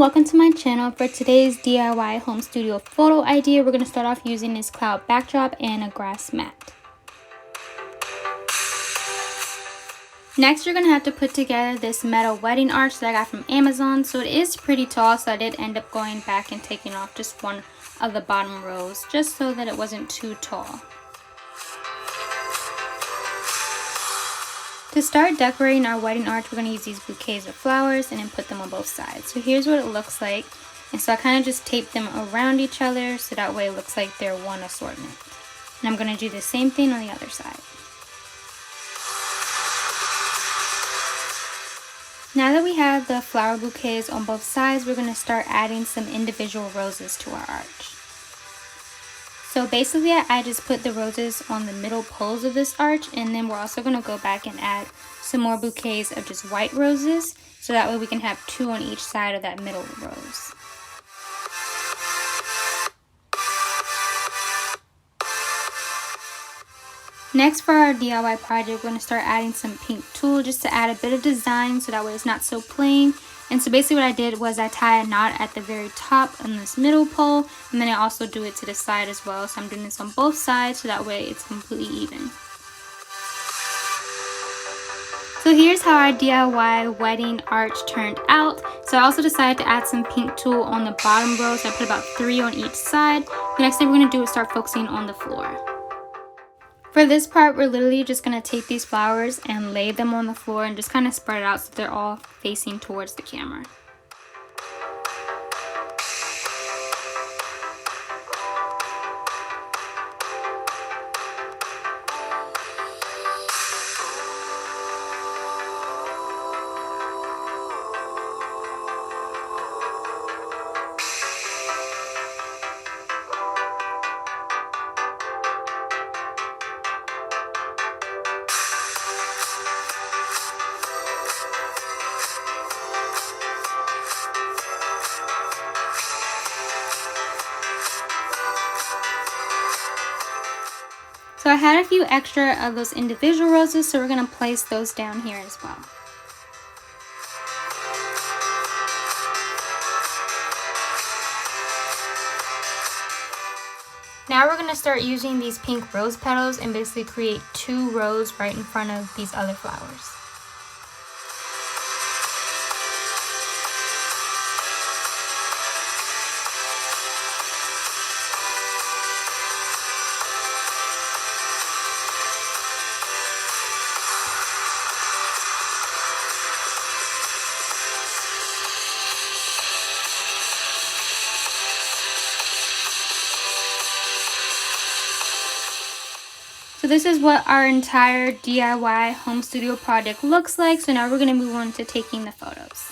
welcome to my channel. For today's DIY home studio photo idea, we're going to start off using this cloud backdrop and a grass mat. Next, you're going to have to put together this metal wedding arch that I got from Amazon. So it is pretty tall, so I did end up going back and taking off just one of the bottom rows just so that it wasn't too tall. To start decorating our wedding arch, we're going to use these bouquets of flowers and then put them on both sides. So here's what it looks like. And so I kind of just tape them around each other so that way it looks like they're one assortment. And I'm going to do the same thing on the other side. Now that we have the flower bouquets on both sides, we're going to start adding some individual roses to our arch. So basically I just put the roses on the middle poles of this arch, and then we're also going to go back and add some more bouquets of just white roses so that way we can have two on each side of that middle rose. Next, for our DIY project, we're going to start adding some pink tulle just to add a bit of design so that way it's not so plain. And so basically what I did was I tie a knot at the very top on this middle pole, and then I also do it to the side as well. So I'm doing this on both sides so that way it's completely even. So here's how our DIY wedding arch turned out. So I also decided to add some pink tulle on the bottom row, so I put about 3 on each side. The next thing we're going to do is start focusing on the floor. For this part, we're literally just going to take these flowers and lay them on the floor and just kind of spread it out so they're all facing towards the camera. So I had a few extra of those individual roses, so we're going to place those down here as well. Now we're going to start using these pink rose petals and basically create 2 rows right in front of these other flowers. So this is what our entire DIY home studio project looks like. So now we're going to move on to taking the photos.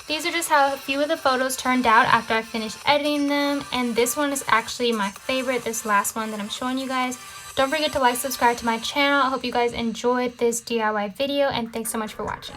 These are just how a few of the photos turned out after I finished editing them, and this one is actually my favorite, this last one that I'm showing you guys. Don't forget to like, subscribe to my channel. I hope you guys enjoyed this DIY video, and thanks so much for watching.